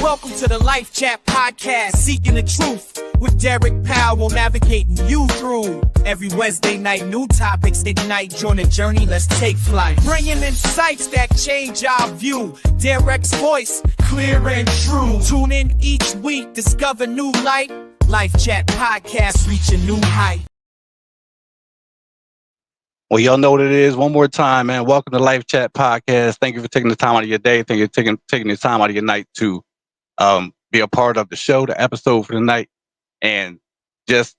Welcome to the Life Chat Podcast, seeking the truth with Derek Powell, navigating you through. Every Wednesday night, new topics ignite. Join the journey, let's take flight. Bringing insights that change our view. Derek's voice, clear and true. Tune in each week, discover new light. Life Chat Podcast, reach a new height. Well, y'all know what it is. One more time, man. Welcome to Life Chat Podcast. Thank you for taking the time out of your day. Thank you for taking the time out of your night to be a part of the show, the episode for the night, and just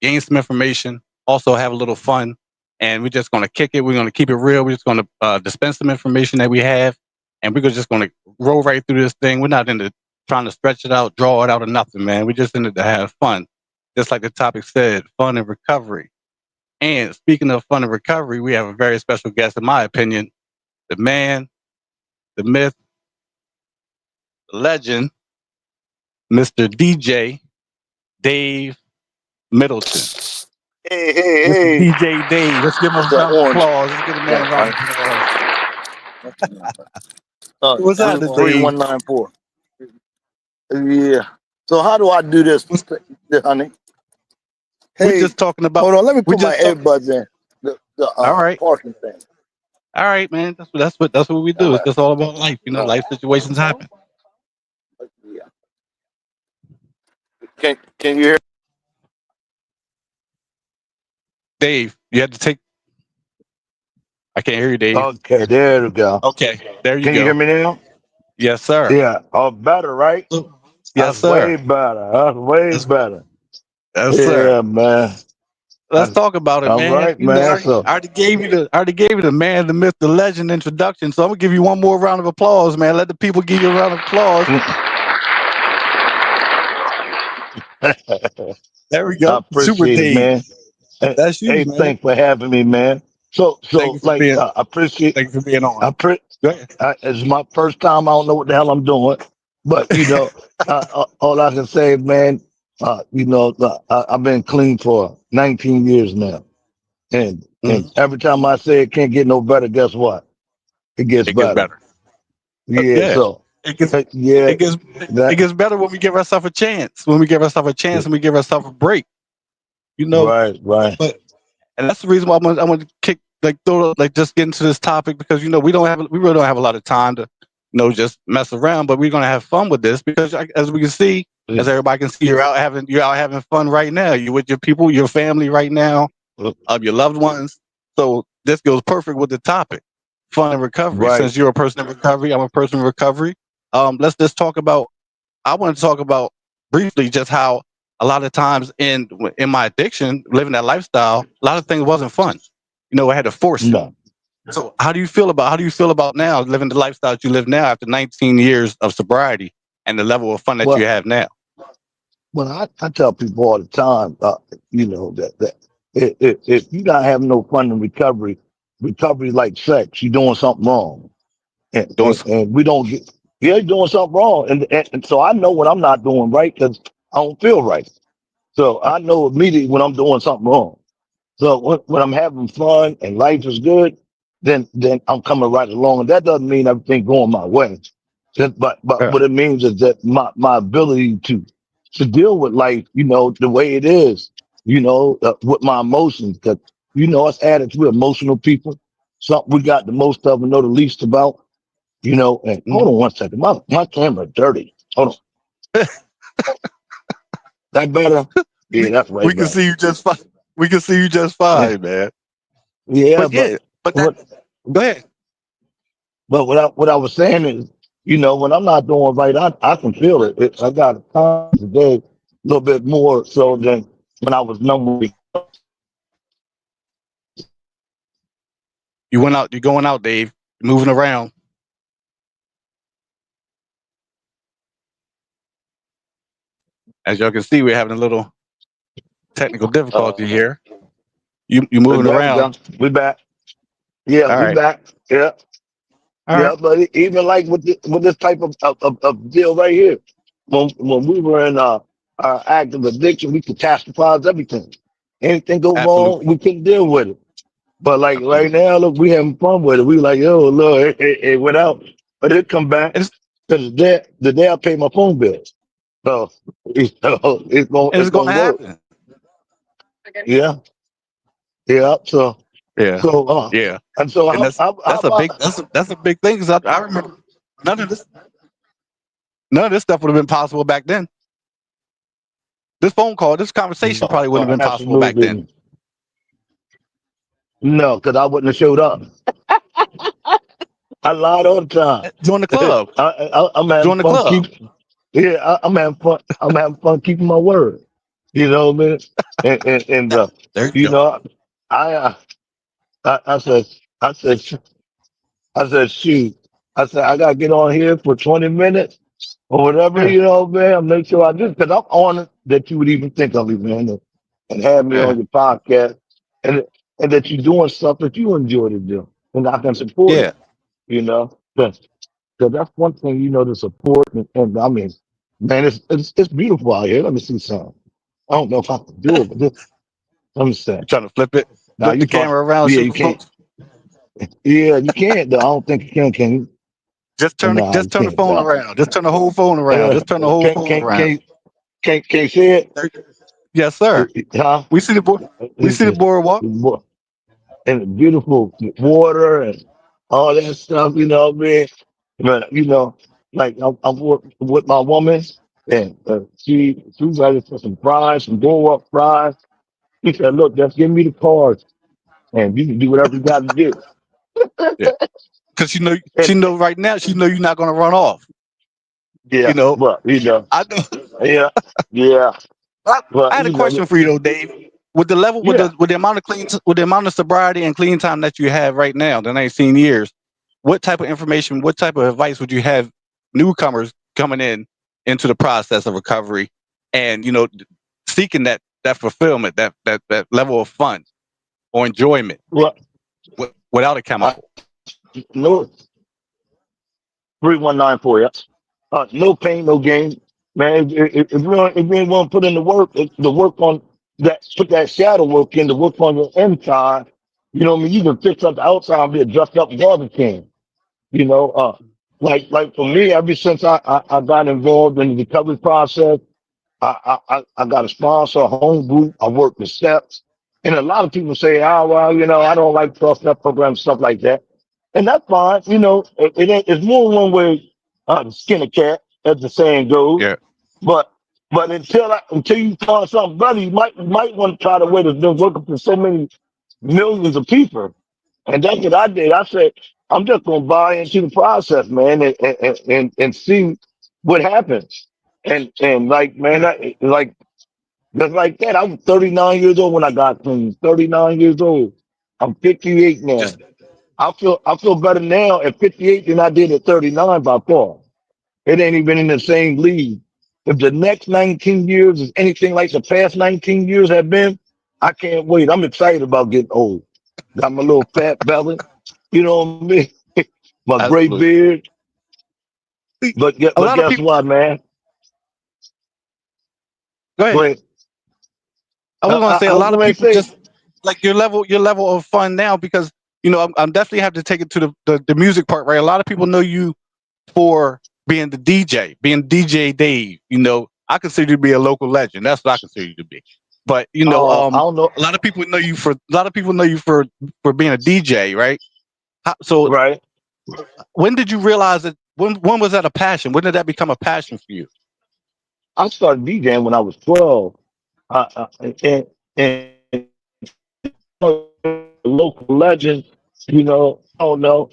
gain some information. Also have a little fun. And we're just going to kick it. We're going to keep it real. We're just going to dispense some information that we have, and we're just going to roll right through this thing. We're not into trying to stretch it out, draw it out, or nothing, man. We're just into to have fun. Just like the topic said, fun and recovery. And speaking of fun and recovery, we have a very special guest, in my opinion, the man, the myth, the legend, Mr. DJ Dave Middleton. Hey. Mr. DJ Dave. Let's give him a round of applause. Let's give the man a round of applause. What's that, Dave? 3194. Yeah. So how do I do this, honey? Hey, we're just talking about. Hold on, let me put my earbuds in. All right. Parking thing. All right, man. That's what we do. It's just all about life. You know, life situations happen. Yeah. Can you hear? Dave, you had to take. I can't hear you, Dave. Okay, there we go. Okay, there you go. Can you hear me now? Yes, sir. Yeah. Oh, better, right? Yes, sir. Way better. That's way better. Yes, yeah, sir. Man. Let's talk about it, man. All right, you man. Know, I already gave you the man, the myth, the legend introduction. So I'm gonna give you one more round of applause, man. Let the people give you a round of applause. There we go. I appreciate Super it, Dave. man. That's you, hey, man. Thanks for having me, man. So like, I appreciate. Thanks for being on. It's my first time. I don't know what the hell I'm doing, but you know, all I can say, man. I've been clean for 19 years now, and every time I say it can't get no better, guess what? It gets better. Yeah. So it gets better when we give ourselves a chance. When we give ourselves a chance and we give ourselves a break. You know. Right. And that's the reason why I want to just get into this topic, because we really don't have a lot of time to just mess around, but we're gonna have fun with this because as we can see. As everybody can see, you're out having fun right now. You're with your people, your family right now, your loved ones. So this goes perfect with the topic, fun and recovery. Right. Since you're a person in recovery, I'm a person in recovery. Let's just talk about. I want to talk about briefly just how a lot of times in my addiction, living that lifestyle, a lot of things wasn't fun. I had to force it. So how do you feel about now living the lifestyle that you live now after 19 years of sobriety and the level of fun that you have now? Well, I tell people all the time, that if you're not having no fun in recovery like sex, you're doing something wrong. And we don't get, you're doing something wrong. And so I know when I'm not doing right because I don't feel right. So I know immediately when I'm doing something wrong. So when I'm having fun and life is good, then I'm coming right along. And that doesn't mean everything going my way. But what it means is that my ability to deal with life, the way it is, with my emotions, because us addicts, we're emotional people. Something we got the most of and know the least about, and hold on one second, my camera dirty. Hold on. That better? Yeah, that's right. We can see you just fine. We can see you just fine, man. Yeah, but go ahead. But what I was saying is, when I'm not doing right, I can feel it. I got a time today, a little bit more so than when I was numb. You're going out, Dave. You're moving around. As y'all can see, we're having a little technical difficulty here. You moving around. We back. Yeah, back. Yeah. But even like with this type of deal right here, when we were in our active addiction, we catastrophize everything. Anything go wrong, we couldn't deal with it. But like right now, look, we having fun with it. We like, yo, look, it went out, but it come back. Because the day I pay my phone bill. So it's gonna And it's going to work. happen. Yeah, yeah. So Yeah, so yeah. and so And how that's a about big that's a big thing. 'Cause I remember none of this none of this stuff would have been possible back then. This phone call, this conversation no, probably wouldn't have been possible back then. absolutely no, because I wouldn't have showed up. I lied all the time. Join the club. I'm having Join the fun club. keep yeah, I'm having fun. I'm having fun keeping my word. You know what I mean? And There you you go. know, I uh, I said I said I said shoot. I said I gotta get on here for 20 minutes or whatever, Yeah, you know, man. Make sure I do because I'm honored that you would even think of me, man, and have me yeah, on your podcast and and that you're doing stuff that you enjoy to do and I can support yeah, it, you know. Because that's one thing, you know, the support and I mean, man, it's beautiful out here. Let me see something. I don't know if I can do it, but let me see. you trying to flip it, Now flip you the probably camera around, yeah, show you the can't. folks. Yeah, you can't though. I don't think you can you? Nah, you Just turn the can't, phone dog. around. Just turn the whole phone around. Just turn the whole Can't phone around. can't see it? There- Yes, sir. Huh? We see the board. We see the boardwalk. And the beautiful water and all that stuff, you know what I mean? But you know, like I'm with my woman and she's ready for some fries, some boardwalk fries. He said, look, just give me the cards and you can do whatever you got to do. Yeah, because And she know right now. She know you're not gonna run off. You yeah, know, but you know, I know. yeah, yeah, I but had a you know, question for you though, Dave. With the level, yeah. with the amount of with the amount of sobriety and clean time that you have right now, the 19 years, what type of information, what type of advice would you have newcomers coming into the process of recovery, and seeking that fulfillment, that level of fun or enjoyment Well, without a I chemical? no 3194, yeah. No pain, no gain. Man, if you want to put in the work on that, put that shadow work in, the work on your inside, you know what I mean? You can fix up the outside and be a dressed up garbage can. You know, like for me, ever since I got involved in the recovery process, I got a sponsor, a home group. I work the steps. And a lot of people say, oh, well, you know, I don't like 12-step programs, stuff like that. And that's fine. You know, it's more one way to skin a cat, as the saying goes. Yeah, But until you find something better, you might want to try to way that's been working for so many millions of people. And that's what I did. I said, I'm just gonna buy into the process, man, and see what happens. And like, man, like just like that. I was 39 years old when I got clean. 39 years old. I'm 58 now. just I feel better now at 58 than I did at 39 by far. It ain't even in the same league. If the next 19 years is anything like the past 19 years have been, I can't wait. I'm excited about getting old. Got my little fat belly, you know what I mean? My gray absolutely. beard. A But lot of guess people. what, man? Go Go ahead. ahead. I was going to say a I was lot of going to people say, just like your level of fun now because I'm definitely have to take it to the music part, right? A lot of people know you for being the DJ, being DJ Dave. I consider you to be a local legend. That's what I consider you to be. But I don't know, a lot of people know you for being a DJ, right? So right? when did you realize that? When was that a passion? When did that become a passion for you? I started DJing when I was 12. And local legend, I don't know.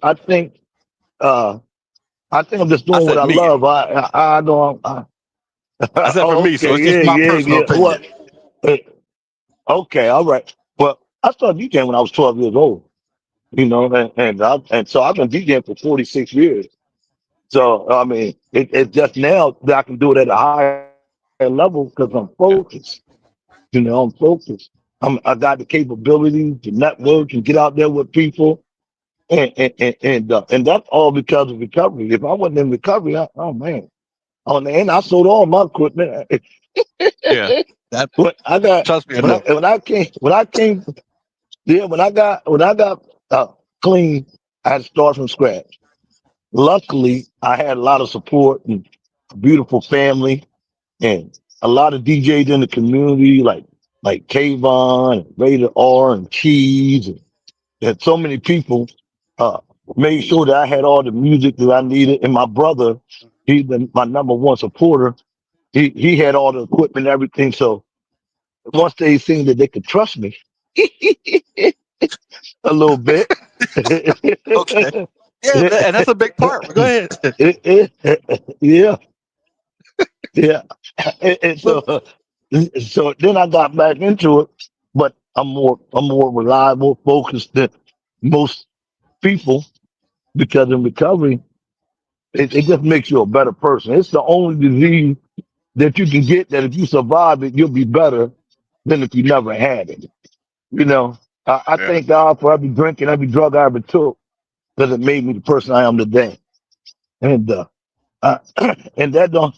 Uh, I think I'm just I doing what said I me. love. I don't. I said for me, so Okay, it's just yeah, my yeah, personal yeah. opinion. Uh, okay, all right. Well, I started DJing when I was 12 years old. And so I've been DJing for 46 years. So I mean, it's just now that I can do it at a higher level because I'm focused. Yeah, I'm focused. I got the capability to network and get out there with people, and that's all because of recovery. If I wasn't in recovery, oh man, and I sold all my equipment. yeah. That But I got trust me, I know. when I came, yeah, when I got clean, I had to start from scratch. luckily, I had a lot of support and a beautiful family and a lot of DJs in the community, like Kayvon, and Raider R, and Cheese, and so many people uh, made sure that I had all the music that I needed. And my brother, he's my number one supporter. He had all the equipment and everything. So once they seen that they could trust me a little bit, Okay. Yeah, and that's a big part. But go ahead. yeah, yeah. And Look, so then I got back into it, but I'm more reliable, focused than most people because in recovery, it just makes you a better person. It's the only disease that you can get that if you survive it, you'll be better than if you never had it. You know, I yeah, thank God for every drink and every drug I ever took because it made me the person I am today. And uh, and that don't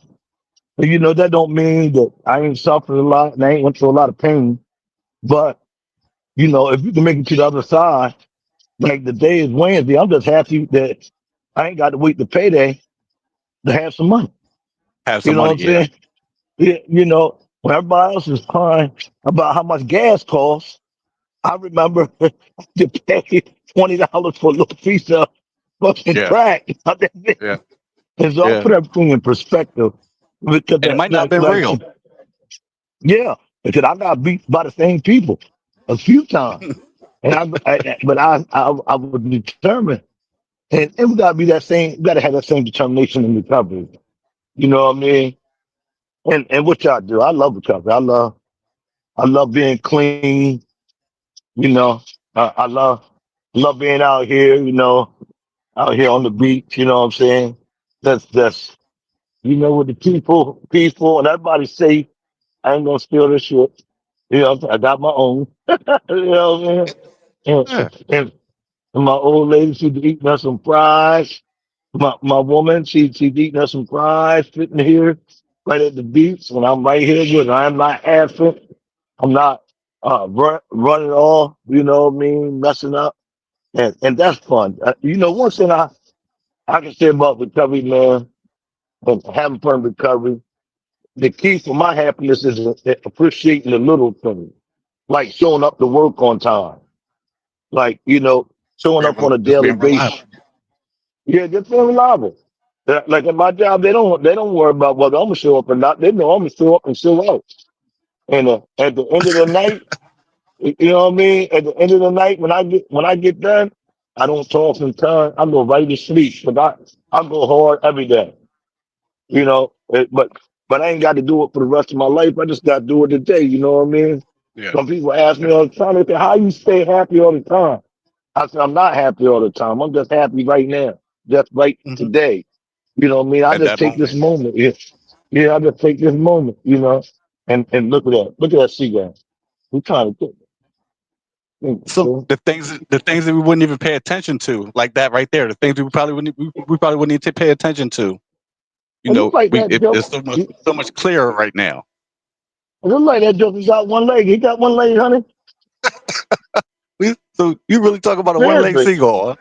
mean that I ain't suffered a lot and I ain't went through a lot of pain. But if you can make it to the other side, like the day is Wednesday, I'm just happy that I ain't got to wait to payday to have some money. have You some know what money. I'm Yeah, saying? Yeah, when everybody else is crying about how much gas costs, I remember to pay $20 for a little piece of fucking yeah, crack. yeah, And so I yeah. put everything in perspective because And it might not have been real. yeah, because I got beat by the same people a few times, and but I was determined, and we gotta be that same, we gotta have that same determination in recovery. You know what I mean? And what y'all do? I love recovery. I love being clean. You know, I love being out here. Out here on the beach. You know what I'm saying? That's with the people, and everybody's safe. I ain't gonna steal this shit. I got my own. You know what I mean? Yeah. And my old lady, she's eating us some fries. My woman, she's eating us some fries, sitting here right at the beach, when I'm right here with her. I'm not absent. I'm not running off. You know what I mean? Messing up, and that's fun. One thing I can say about recovery, man, and having fun recovery. The key for my happiness is appreciating the little things, like showing up to work on time, like showing up on a Just daily being reliable. basis. Yeah, just being reliable. Like at my job, they don't worry about whether I'm gonna show up or not. They know I'm gonna show up and show out. And at the end of the night, you know what I mean. At the end of the night, when I get done, I don't toss and turn. I go right to sleep. But I go hard every day. But I ain't got to do it for the rest of my life. I just got to do it today. You know what I mean? Yeah. Some people ask Yeah. me all the time, they say, "How you stay happy all the time?" I said, "I'm not happy all the time. I'm just happy right now, just right Hmm. today." You know what I mean? I At just that take this moment. moment. Yeah, yeah. I just take this moment. And look at that. Look at that seagull. We trying to So get. the things that we wouldn't even pay attention to, like that right there, the things we probably wouldn't need to pay attention to. It look like that It's joke. so much clearer right now. It look like that joke. He got one leg. He got one leg, honey. So you really talk about a one-legged Seriously. seagull? Huh?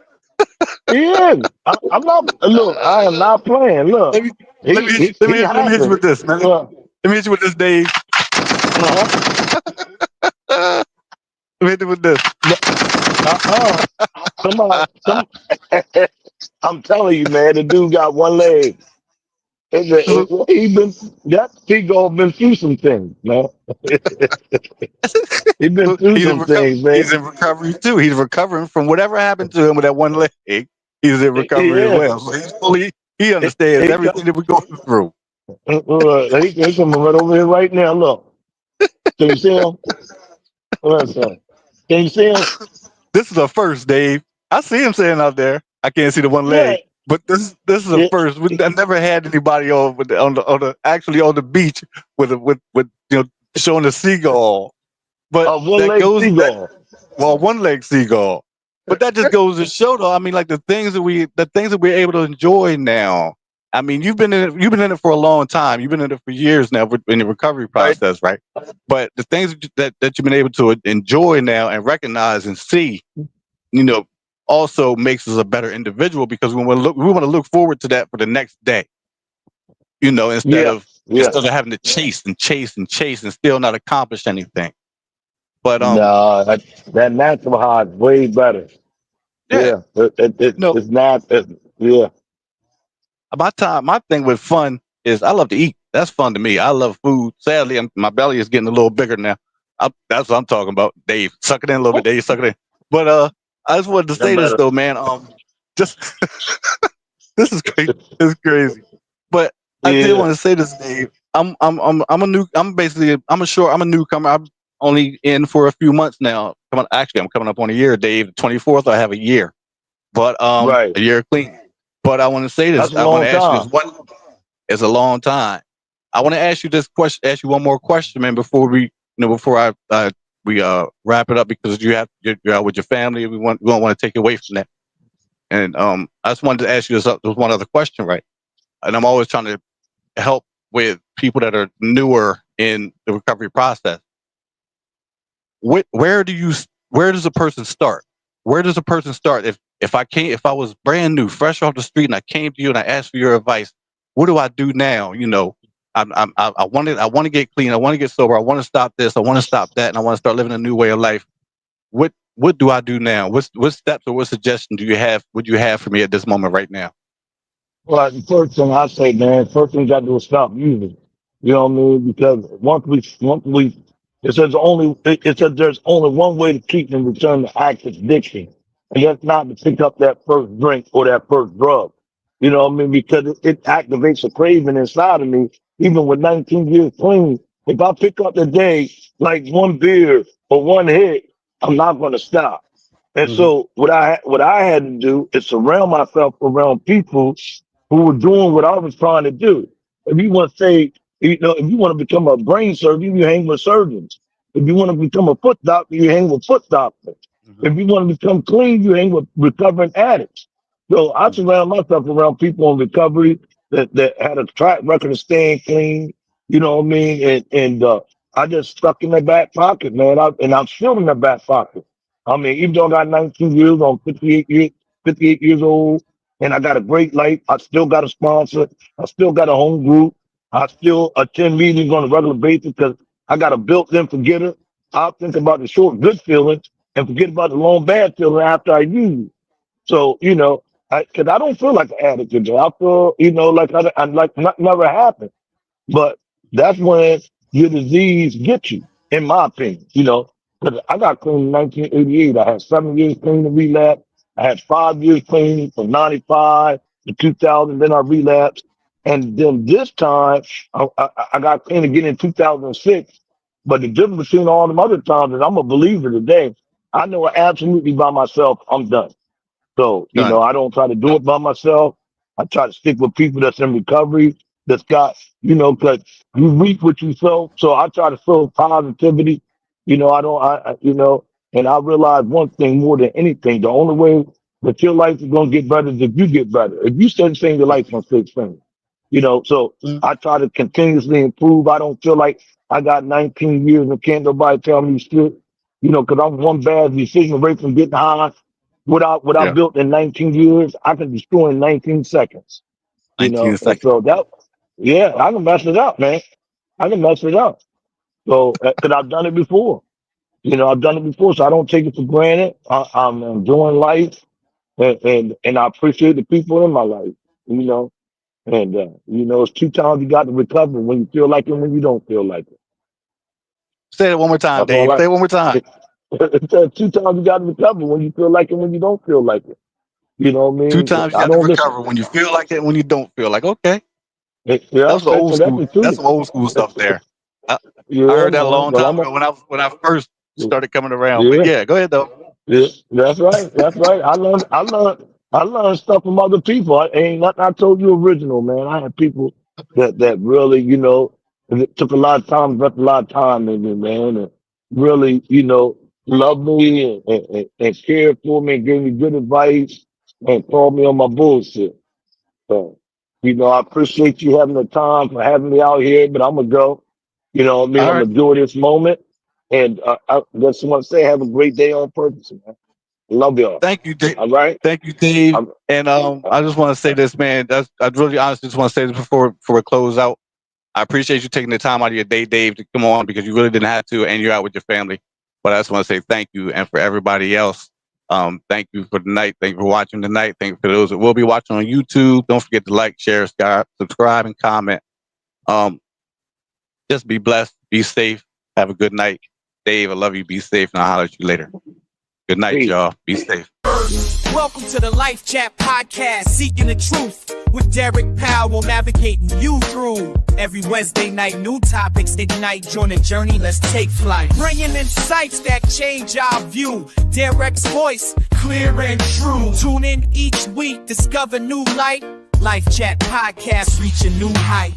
He is. I'm not. Look, I am not playing. Look, Let me let he me hit he, you, let me he hit you, let me hit you hopping. with this, man. Uh, Let me hit you with this, Dave. uh-huh. Let me hit you with this. Uh-uh. Somebody, some. I'm telling you, man. The dude got one leg. So, He been that seagull been through some things, man. He been so through some things, man. he's in recovery too. He's recovering from whatever happened to him with that one leg. He's in recovery as Yeah. well. So he He, understands he got. everything that we're going through. He coming right over here right now. Look, can you see him? Listen. Can you see him? This is a first, Dave. I see him standing out there. I can't see the one Yeah. leg, but this is a Yeah. first. I never had anybody on the actually on the beach with showing a seagull. But A one that leg goes that seagull. well, one leg seagull. But that just goes to show, though. I mean, like the things that we're able to enjoy now. I mean, you've been in it for a long time. You've been in it for years now in the recovery Right. process, right? But the things that you've been able to enjoy now and recognize and see, you know, also makes us a better individual because we want to look forward to that for the next day. Instead Yeah, of yeah. having to chase and chase and chase and still not accomplish anything. But No, that natural high is way better. yeah, Yeah, it's not. Yeah, my thing with fun is I love to eat. That's fun to me. I love food. Sadly, my belly is getting a little bigger now. That's what I'm talking about. Dave, suck it in a little bit. Dave, suck it in. But I just wanted to that say this better. though, man. Just this is crazy. This is crazy. But I did Yeah, want to say this, Dave. I'm a new. I'm basically. I'm a newcomer. I'm only in for a few months now. Actually, I'm coming up on a year, Dave. The 24th, I have a year. But right. a year clean. But I want to say this. That's a I want long to ask you time. this. What is a long time? I want to ask you this question. Ask you one more question, man. Before before we wrap it up because you're out with your family. We don't want to take you away from that. And I just wanted to ask you this one other question, right? And I'm always trying to help with people that are newer in the recovery process. Where where does a person start? Where does a person start if I was brand new, fresh off the street, and I came to you and I asked for your advice? What do I do now? I want to get clean. I want to get sober. I want to stop this. I want to stop that, and I want to start living a new way of life. What do I do now? What steps or what suggestions would you have for me at this moment right now? Well, the first thing I say, man, first thing you got to do is stop using. You know what I mean? Because once we, it says there's only one way to keep and return to active addiction, and that's not to pick up that first drink or that first drug. You know what I mean? Because it activates a craving inside of me. Even with 19 years clean, if I pick up today like one beer or one hit, I'm not going to stop. And Hmm. so what I had to do is surround myself around people who were doing what I was trying to do. If you want to say, if you want to become a brain surgeon, you hang with surgeons. If you want to become a foot doctor, you hang with foot doctors. Hmm. If you want to become clean, you hang with recovering addicts. So I Hmm. surround myself around people in recovery that had a track record of staying clean. You know what I mean? And I just stuck in their back pocket, man. And I'm still in their back pocket. I mean, even though I got 19 years, I'm 58 years old, and I got a great life. I still got a sponsor. I still got a home group. I still attend meetings on a regular basis because I got a built-in forgetter. I'll think about the short good feeling and forget about the long bad feeling after I use. So, because I don't feel like an addict today. I feel, like I like never happened. But that's when your disease gets you, in my opinion. Because I got clean in 1988. I had 7 years clean in relapse. I had 5 years clean from 95 to 2000. Then I relapsed. And then this time, I got clean again in 2006. But the difference between all them other times is I'm a believer today. I know absolutely by myself, I'm done. So, Done. I don't try to do it by myself. I try to stick with people that's in recovery, that's got, because you reap what you sow. So I try to sow positivity. I don't, and I realize one thing more than anything, the only way that your life is going to get better is if you get better. If you stay saying your life on six things, so Mm. I try to continuously improve. I don't feel like I got 19 years and can't nobody tell me shit, because I'm one bad decision away from getting high. What I Yeah. built in 19 years, I can destroy in 19 seconds. 19 And seconds. so yeah, I can mess it up, man. I can mess it up. So, because I've done it before. I've done it before, so I don't take it for granted. I'm enjoying life, and I appreciate the people in my life. You know, it's two times you got to recover when you feel like it, and when you don't feel like it. Say it one more time, That's all Dave. I. Say it one more time. It's two times you got to recover when you feel like it, when you don't feel like it. You know what I Two mean? times you I got to don't listen. recover when you feel like it and when you don't feel like. Okay, Yeah, that's the that's old that's school. the That's truth. some old school stuff there. I, I Yeah, heard that a man. long Well, time ago when I first started coming around. But yeah, yeah, go ahead though. yeah. That's right. That's right. I learned stuff from other people. I ain't nothing I told you original, man. I had people that really, and it took a lot of time, invested a lot of time in me, man, and really, loved me and cared for me and gave me good advice and called me on my bullshit. So, I appreciate you having the time for having me out here, but I'm gonna go. You know what I mean? All I'm right. gonna enjoy this moment. And I just want to say, have a great day on purpose, man. Love y'all. Thank you, Dave. All right. Thank you, Dave. I'm, And I just want to say this, man. I really honestly just want to say this before we close out. I appreciate you taking the time out of your day, Dave, to come on because you really didn't have to, and you're out with your family. But I just want to say thank you, and for everybody else, thank you for the night. Thank you for watching tonight. Thank you for those that will be watching on YouTube. Don't forget to like, share, subscribe, and comment. Just be blessed, be safe, have a good night. Dave, I love you. Be safe, and I'll holler at you later. Good night, y'all. Be safe. Welcome to the Life Chat Podcast, seeking the truth with Derek Powell, navigating you through. Every Wednesday night, new topics ignite. Join the journey, let's take flight. Bringing insights that change our view. Derek's voice, clear and true. Tune in each week, discover new light. Life Chat Podcast, reach a new height.